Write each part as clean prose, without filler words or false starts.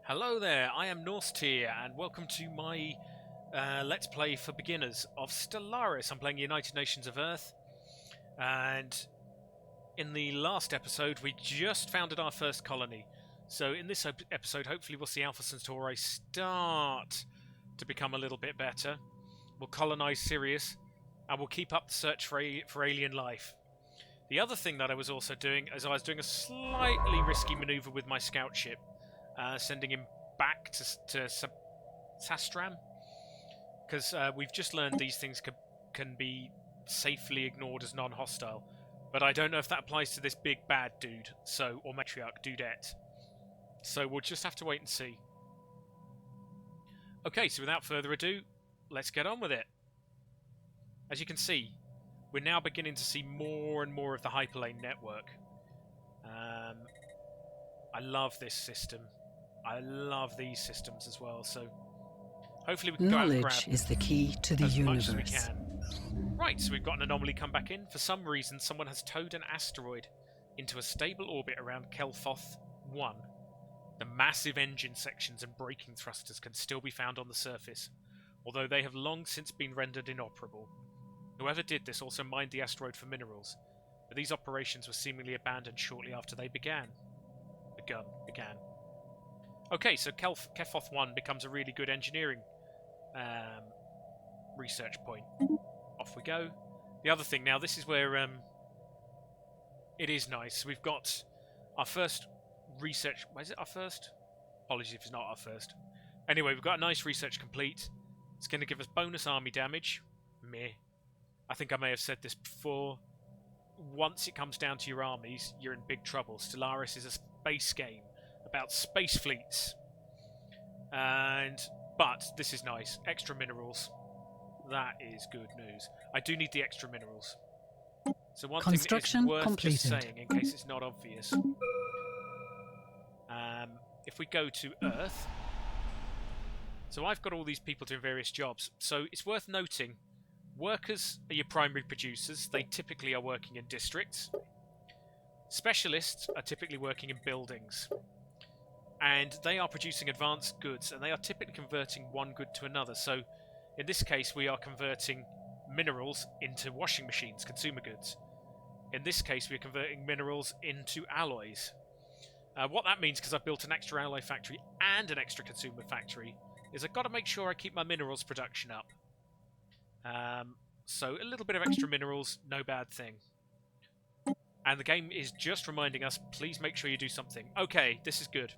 Hello there, I am Norstier, and welcome to my Let's Play for Beginners of Stellaris. I'm playing United Nations of Earth, and in the last episode we just founded our first colony. So in this episode, hopefully we'll see Alpha Centauri start to become a little bit better. We'll colonize Sirius, and we'll keep up the search for alien life. The other thing that I was also doing is I was doing a slightly risky maneuver with my scout ship. Sending him back to Sastram, because we've just learned these things can be safely ignored as non-hostile, but I don't know if that applies to this big bad dude, or matriarch dudette. So we'll just have to wait and see. Okay, so without further ado, let's get on with it. As you can see, we're now beginning to see more and more of the hyperlane network. I love this system. I love these systems as well, so hopefully we can go out and grab Knowledge is the key to the as universe. much as we can. Right, so we've got an anomaly come back in. For some reason, someone has towed an asteroid into a stable orbit around Kelfoth 1. The massive engine sections and braking thrusters can still be found on the surface, although they have long since been rendered inoperable. Whoever did this also mined the asteroid for minerals, but these operations were seemingly abandoned shortly after they began. Okay, so Kelfoth 1 becomes a really good engineering research point. Off we go. The other thing now, this is where it is nice. We've got our first research... Is it our first? Apologies if it's not our first. Anyway, we've got a nice research complete. It's going to give us bonus army damage. Meh. I think I may have said this before. Once it comes down to your armies, you're in big trouble. Stellaris is a space game about space fleets. But this is nice. Extra minerals. That is good news. I do need the extra minerals. So one thing is worth completed. just saying, in case it's not obvious. If we go to Earth... So I've got all these people doing various jobs. So it's worth noting, workers are your primary producers. They typically are working in districts. Specialists are typically working in buildings. And they are producing advanced goods, and they are typically converting one good to another. So in this case, we are converting minerals into washing machines, consumer goods. In this case, we're converting minerals into alloys. What that means, because I've built an extra alloy factory and an extra consumer factory, is I've got to make sure I keep my minerals production up. So a little bit of extra minerals, no bad thing. And the game is just reminding us, please make sure you do something. Okay, this is good.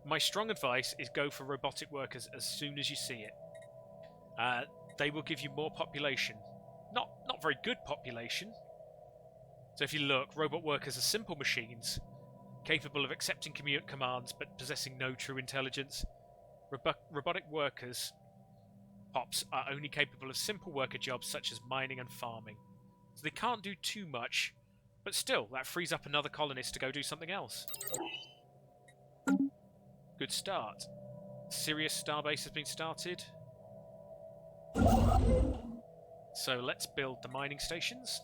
My strong advice is go for robotic workers as soon as you see it. They will give you more population. Not very good population. So if you look, robot workers are simple machines, capable of accepting commands but possessing no true intelligence. Robotic workers, POPs, are only capable of simple worker jobs such as mining and farming. So they can't do too much, but still, that frees up another colonist to go do something else. Good start. Sirius Starbase has been started. So let's build the mining stations.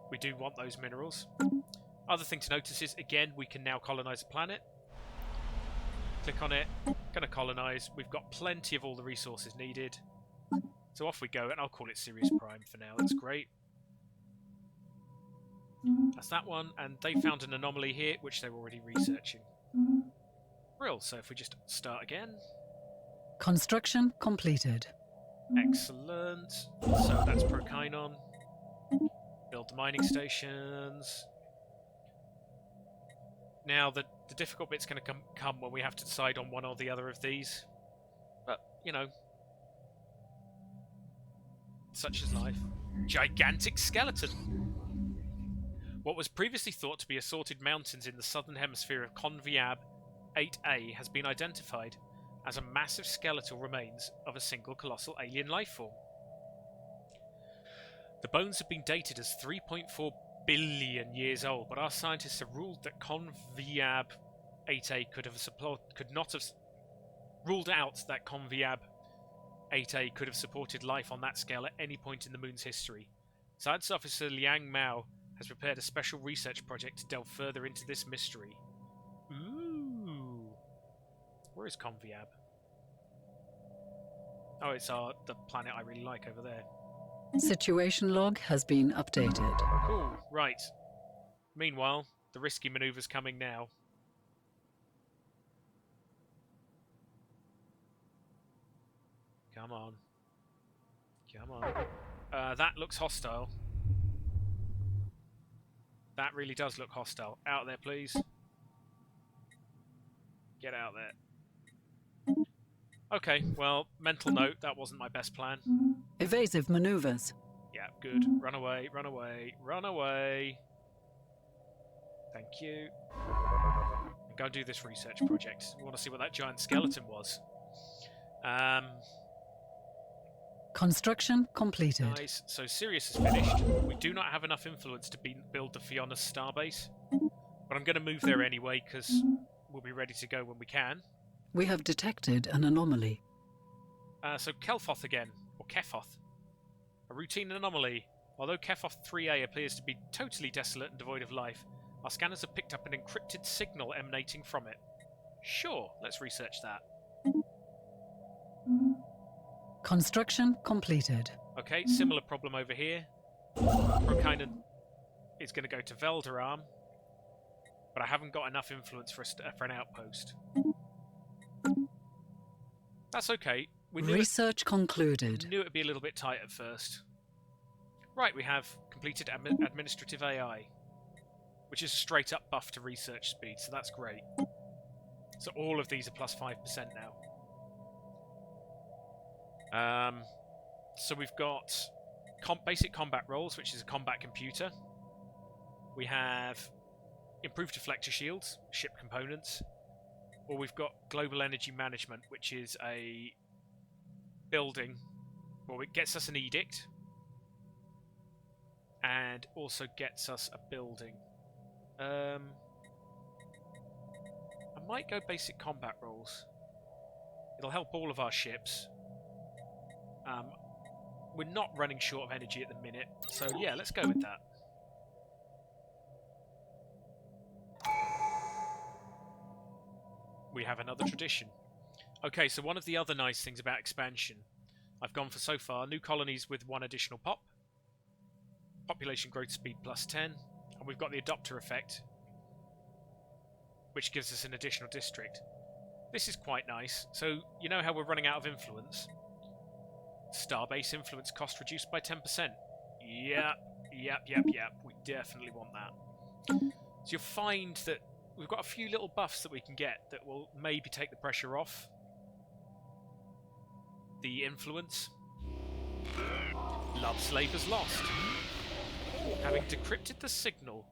We do want those minerals. Other thing to notice is, again, we can now colonize a planet. Click on it. Gonna colonize. We've got plenty of all the resources needed. So off we go, and I'll call it Sirius Prime for now. That's great. That's that one, and they found an anomaly here, which they're already researching. Brill, so if we just start again. Construction completed. Excellent. So that's Procainon. Build the mining stations. Now, the difficult bit's going to come when we have to decide on one or the other of these. But, you know, such is life. Gigantic skeleton! What was previously thought to be assorted mountains in the southern hemisphere of Conviab 8A has been identified as a massive skeletal remains of a single colossal alien lifeform. The bones have been dated as 3.4 billion years old, but our scientists have ruled that Conviab 8A could not have ruled out that Conviab 8A could have supported life on that scale at any point in the moon's history. Science officer Liang Mao has prepared a special research project to delve further into this mystery. Ooh. Where is Conviab? Oh, it's the planet I really like over there. Situation log has been updated. Cool, right. Meanwhile, the risky maneuver's coming now. Come on. Come on. That looks hostile. That really does look hostile. Out there, please. Get out there. Okay, well, mental note, that wasn't my best plan. Evasive maneuvers. Yeah, good. Run away, run away, run away. Thank you. And go and do this research project. We want to see what that giant skeleton was. Construction completed. Nice. So Sirius is finished. We do not have enough influence to build the Fiona's starbase. But I'm going to move there anyway, because we'll be ready to go when we can. We have detected an anomaly. So Kelfoth again, or Kephoth. A routine anomaly. Although Kephoth 3A appears to be totally desolate and devoid of life, our scanners have picked up an encrypted signal emanating from it. Sure, let's research that. Construction completed. Okay, similar problem over here. Prokainen is going to go to Veldaram, but I haven't got enough influence for an outpost. That's okay. We knew Research concluded. Knew it would be a little bit tight at first. Right, we have completed administrative AI, which is a straight up buff to research speed, so that's great. So all of these are plus 5% now. So we've got basic combat roles, which is a combat computer. We have improved deflector shields, ship components. Or we've got global energy management, which is a building. Well, it gets us an edict. And also gets us a building. I might go basic combat roles. It'll help all of our ships. We're not running short of energy at the minute, so yeah, let's go with that. We have another tradition. Okay, so one of the other nice things about expansion, I've gone for so far, new colonies with 1 additional pop, population growth speed plus 10, and we've got the adopter effect, which gives us an additional district. This is quite nice. So, you know how we're running out of influence? Starbase influence cost reduced by 10%. Yep. We definitely want that. So you'll find that we've got a few little buffs that we can get that will maybe take the pressure off the influence. Love Slavers lost. Having decrypted the signal,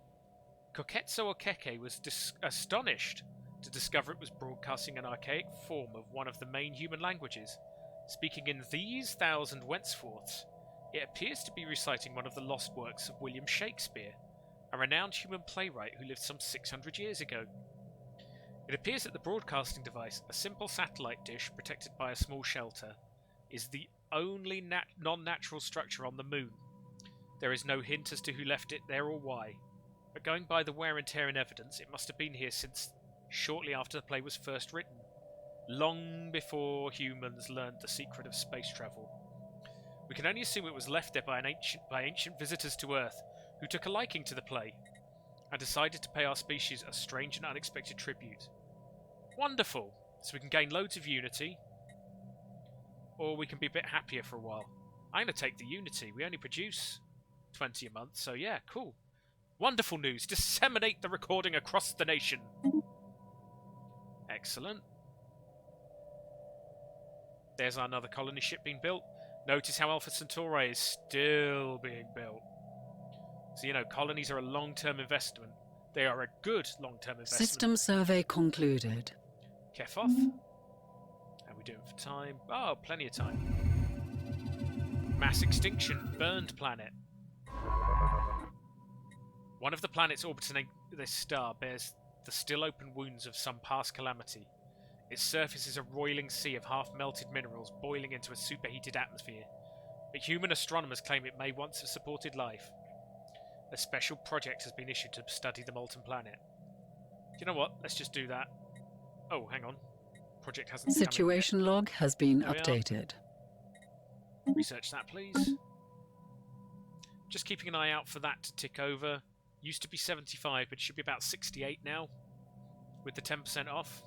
Koketsu Okeke was astonished to discover it was broadcasting an archaic form of one of the main human languages. Speaking in these 1,000 Wentsforths, it appears to be reciting one of the lost works of William Shakespeare, a renowned human playwright who lived some 600 years ago. It appears that the broadcasting device, a simple satellite dish protected by a small shelter, is the only non-natural structure on the moon. There is no hint as to who left it there or why, but going by the wear and tear in evidence, it must have been here since shortly after the play was first written, long before humans learned the secret of space travel. We can only assume it was left there by ancient visitors to Earth, who took a liking to the play, and decided to pay our species a strange and unexpected tribute. Wonderful! So we can gain loads of unity, or we can be a bit happier for a while. I'm going to take the unity. We only produce 20 a month, so yeah, cool. Wonderful news! Disseminate the recording across the nation! Excellent. There's another colony ship being built. Notice how Alpha Centauri is still being built. So, you know, colonies are a long-term investment. They are a good long-term investment. System survey concluded. Kephoth. How are we doing for time? Oh, plenty of time. Mass extinction. Burned planet. One of the planets orbiting this star bears the still open wounds of some past calamity. Its surface is a roiling sea of half-melted minerals boiling into a superheated atmosphere. But human astronomers claim it may once have supported life. A special project has been issued to study the molten planet. Do you know what? Let's just do that. Oh, hang on. project hasn't Situation log has been There we are. updated. Research that, please. Just keeping an eye out for that to tick over. Used to be 75, but it should be about 68 now, with the 10% off.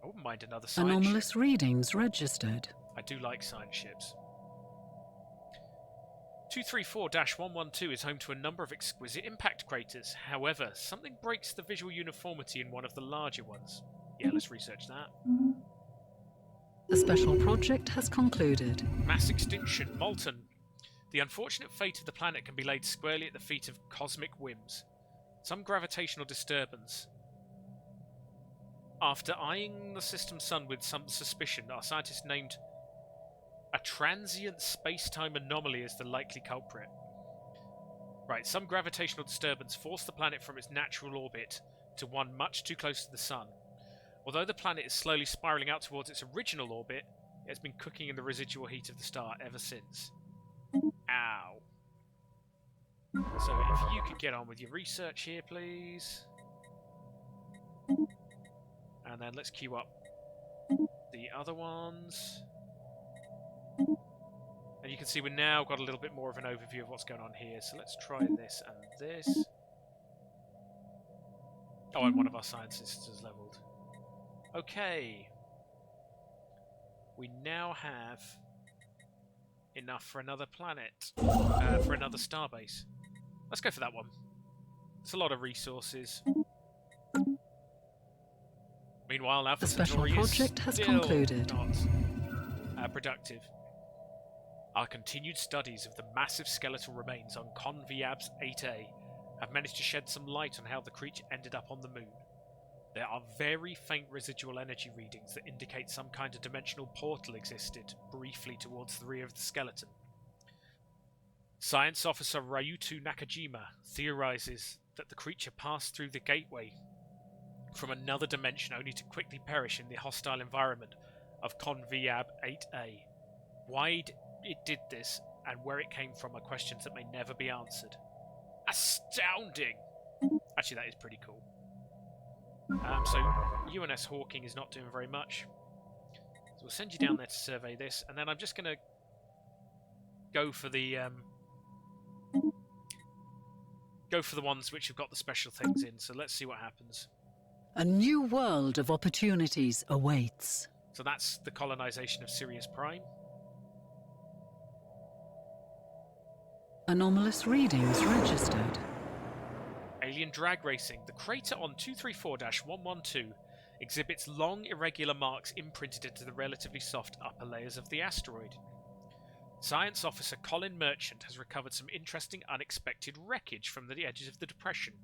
I wouldn't mind another science Anomalous ship. readings registered. I do like science ships. 234-112 is home to a number of exquisite impact craters. However, something breaks the visual uniformity in one of the larger ones. Yeah, let's research that. The special project has concluded. Mass extinction, Molten. The unfortunate fate of the planet can be laid squarely at the feet of cosmic whims. Some gravitational disturbance. After eyeing the system sun with some suspicion, our scientists named a transient space-time anomaly as the likely culprit. Right, some gravitational disturbance forced the planet from its natural orbit to one much too close to the sun. Although the planet is slowly spiralling out towards its original orbit, it has been cooking in the residual heat of the star ever since. Ow. So if you could get on with your research here, please. And then let's queue up the other ones. And you can see we've now got a little bit more of an overview of what's going on here. So let's try this and this. Oh, and one of our scientists has leveled. Okay. We now have enough for another planet. For another starbase. Let's go for that one. It's a lot of resources. Meanwhile, Alpha The special Centauri project is has still concluded. not productive. Our continued studies of the massive skeletal remains on Conviab's 8A have managed to shed some light on how the creature ended up on the moon. There are very faint residual energy readings that indicate some kind of dimensional portal existed briefly towards the rear of the skeleton. Science officer Ryuto Nakajima theorizes that the creature passed through the gateway from another dimension only to quickly perish in the hostile environment of Conviab 8A. Why it did this and where it came from are questions that may never be answered. Astounding! Actually, that is pretty cool. So, UNS Hawking is not doing very much. So we'll send you down there to survey this, and then I'm just going to go for the ones which have got the special things in. So let's see what happens. A new world of opportunities awaits. So that's the colonization of Sirius Prime. Anomalous readings registered. Alien drag racing. The crater on 234-112 exhibits long, irregular marks imprinted into the relatively soft upper layers of the asteroid. Science officer Colin Merchant has recovered some interesting, unexpected wreckage from the edges of the depression.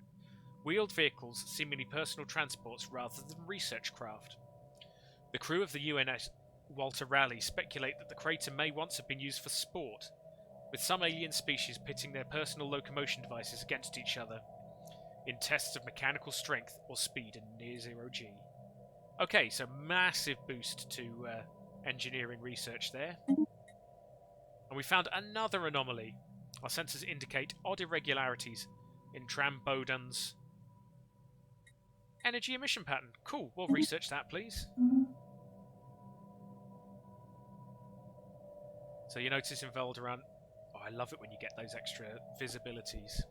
Wheeled vehicles, seemingly personal transports rather than research craft. The crew of the UNS Walter Raleigh speculate that the crater may once have been used for sport, with some alien species pitting their personal locomotion devices against each other in tests of mechanical strength or speed in near zero G. Okay, so massive boost to engineering research there. And we found another anomaly. Our sensors indicate odd irregularities in Trambodan's energy emission pattern. Cool, we'll research that, please. So you notice in Valderan... Oh, I love it when you get those extra visibilities.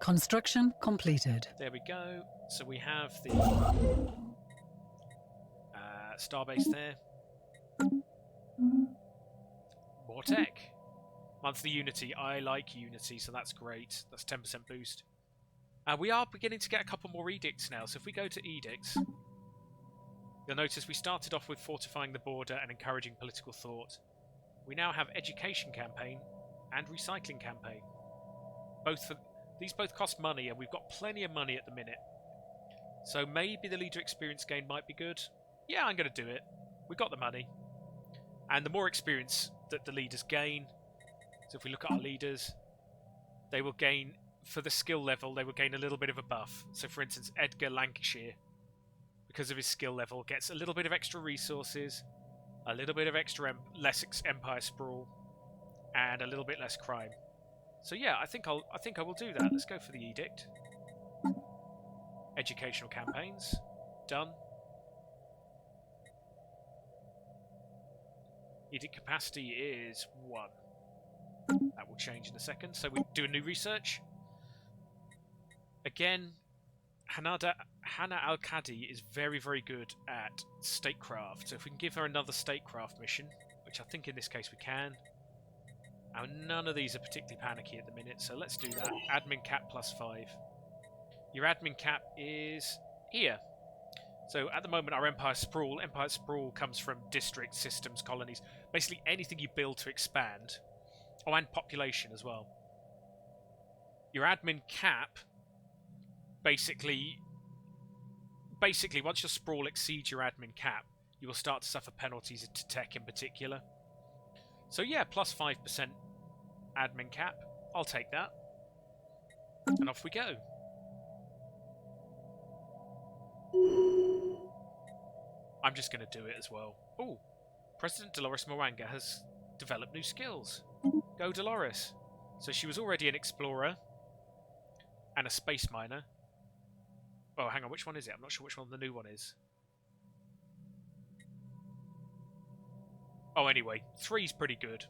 Construction completed. There we go. So we have the starbase there. More tech. Monthly Unity. I like Unity, so that's great. That's 10% boost. We are beginning to get a couple more edicts now. So if we go to edicts, you'll notice we started off with fortifying the border and encouraging political thought. We now have education campaign and recycling campaign. These both cost money, and we've got plenty of money at the minute. So maybe the leader experience gain might be good. Yeah, I'm going to do it. We've got the money. And the more experience that the leaders gain, so if we look at our leaders, they will gain, for the skill level, they will gain a little bit of a buff. So for instance, Edgar Lancashire, because of his skill level, gets a little bit of extra resources, a little bit of extra less empire sprawl, and a little bit less crime. So yeah, I think I will do that. Let's go for the edict. Educational campaigns. Done. Edict capacity is 1. That will change in a second. So we do a new research. Again, Hannah Al-Qadi is very, very good at statecraft. So if we can give her another statecraft mission, which I think in this case we can. Now, none of these are particularly panicky at the minute, so let's do that. Admin cap +5. Your admin cap is here. So at the moment, our Empire Sprawl comes from districts, systems, colonies. Basically anything you build to expand. Oh, and population as well. Your admin cap, basically once your Sprawl exceeds your admin cap, you will start to suffer penalties to tech in particular. So yeah, +5% admin cap. I'll take that. And off we go. I'm just going to do it as well. Oh, President Dolores Mwanga has developed new skills. Go Dolores. So she was already an explorer and a space miner. Oh, hang on, which one is it? I'm not sure which one the new one is. Oh, anyway, 3's pretty good.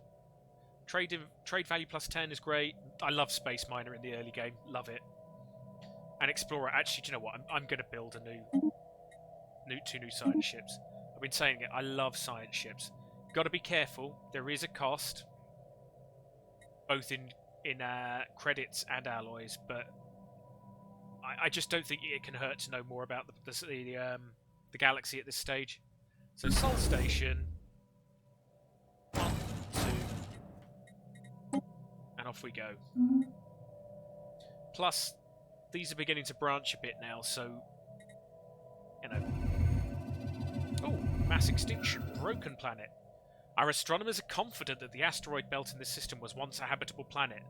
Trade value +10 is great. I love space miner in the early game. Love it. And explorer. Actually, do you know what? I'm going to build two new science ships. I've been saying it. I love science ships. Got to be careful. There is a cost, both in credits and alloys, but I just don't think it can hurt to know more about the galaxy at this stage. So Sol Station, 1, 2, and off we go. Plus, these are beginning to branch a bit now, so you know. Oh, mass extinction, broken planet. Our astronomers are confident that the asteroid belt in this system was once a habitable planet,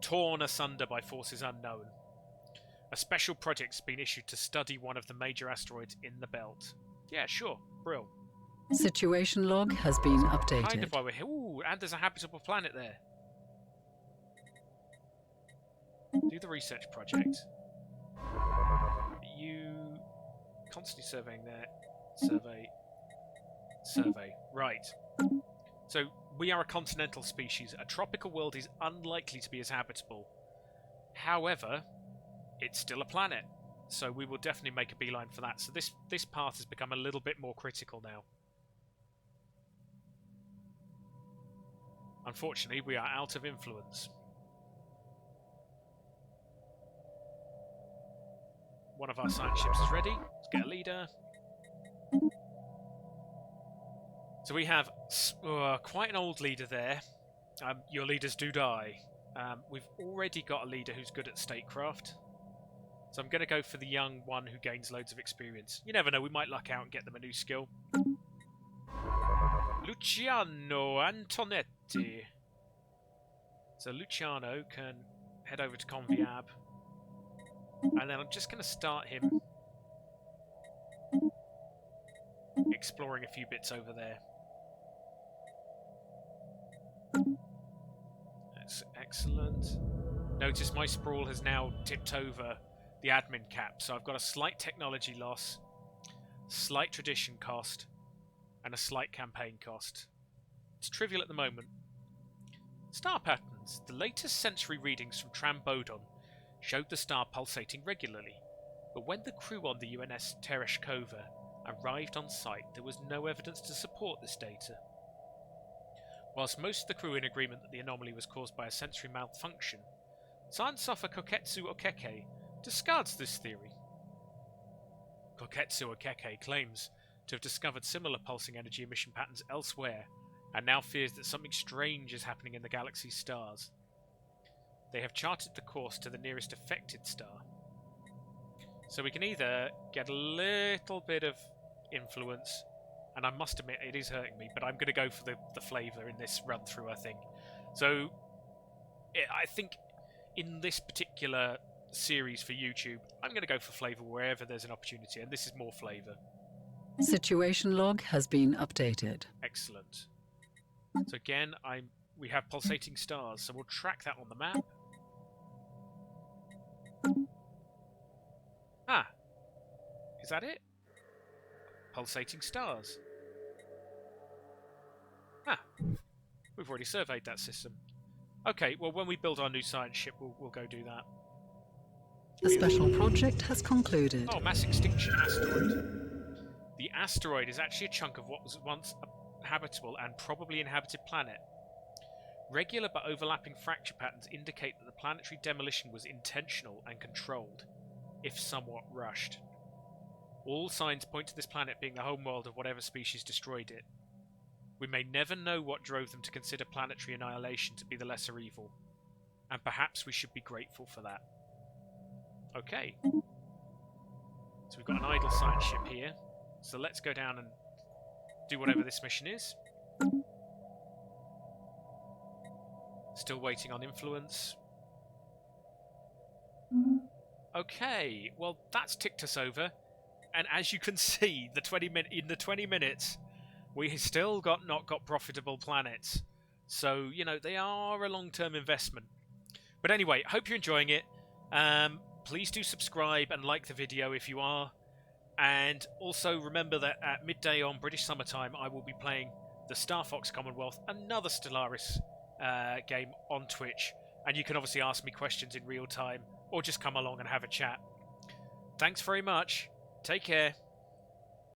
torn asunder by forces unknown. A special project's been issued to study one of the major asteroids in the belt. Yeah, sure, brill. Situation log has been updated. Kind of why we're here. Ooh, and there's a habitable planet there. Do the research project. You constantly surveying there. Survey. Right. So, we are a continental species. A tropical world is unlikely to be as habitable. However, it's still a planet. So we will definitely make a beeline for that. So this path has become a little bit more critical now. Unfortunately, we are out of influence. One of our science ships is ready. Let's get a leader. So we have quite an old leader there. Your leaders do die. We've already got a leader who's good at statecraft. So I'm going to go for the young one who gains loads of experience. You never know, we might luck out and get them a new skill. Luciano Antonetti. So Luciano can head over to Conviab. And then I'm just going to start him exploring a few bits over there. That's excellent. Notice my sprawl has now tipped over the admin cap, so I've got a slight technology loss, slight tradition cost, and a slight campaign cost. It's trivial at the moment. Star patterns. The latest sensory readings from Trambodon showed the star pulsating regularly, but when the crew on the UNS Tereshkova arrived on site, there was no evidence to support this data. Whilst most of the crew were in agreement that the anomaly was caused by a sensory malfunction, Science Officer Koketsu Okeke discards this theory. Koketsu Okeke claims to have discovered similar pulsing energy emission patterns elsewhere, and now fears that something strange is happening in the galaxy's stars. They have charted the course to the nearest affected star. So we can either get a little bit of influence, and I must admit it is hurting me, but I'm going to go for the flavour in this run through, I think. So I think in this particular series for YouTube, I'm going to go for flavour wherever there's an opportunity, and this is more flavour. Situation log has been updated. Excellent. So again, we have pulsating stars, so we'll track that on the map. Is that it? Pulsating stars. Ah, we've already surveyed that system. Okay, well, when we build our new science ship, we'll go do that. The special project has concluded. Oh, mass extinction asteroid. The asteroid is actually a chunk of what was once a habitable and probably inhabited planet. Regular but overlapping fracture patterns indicate that the planetary demolition was intentional and controlled, if somewhat rushed. All signs point to this planet being the homeworld of whatever species destroyed it. We may never know what drove them to consider planetary annihilation to be the lesser evil, and perhaps we should be grateful for that. Okay. So we've got an idle science ship here, so let's go down and do whatever this mission is. Still waiting on influence. Okay, well that's ticked us over, and as you can see, in the 20 minutes, we still not got profitable planets. So, you know, they are a long-term investment. But anyway, hope you're enjoying it. Please do subscribe and like the video if you are. And also remember that at midday on British summertime, I will be playing the Starfox Commonwealth, another Stellaris game on Twitch. And you can obviously ask me questions in real time, or just come along and have a chat. Thanks very much. Take care.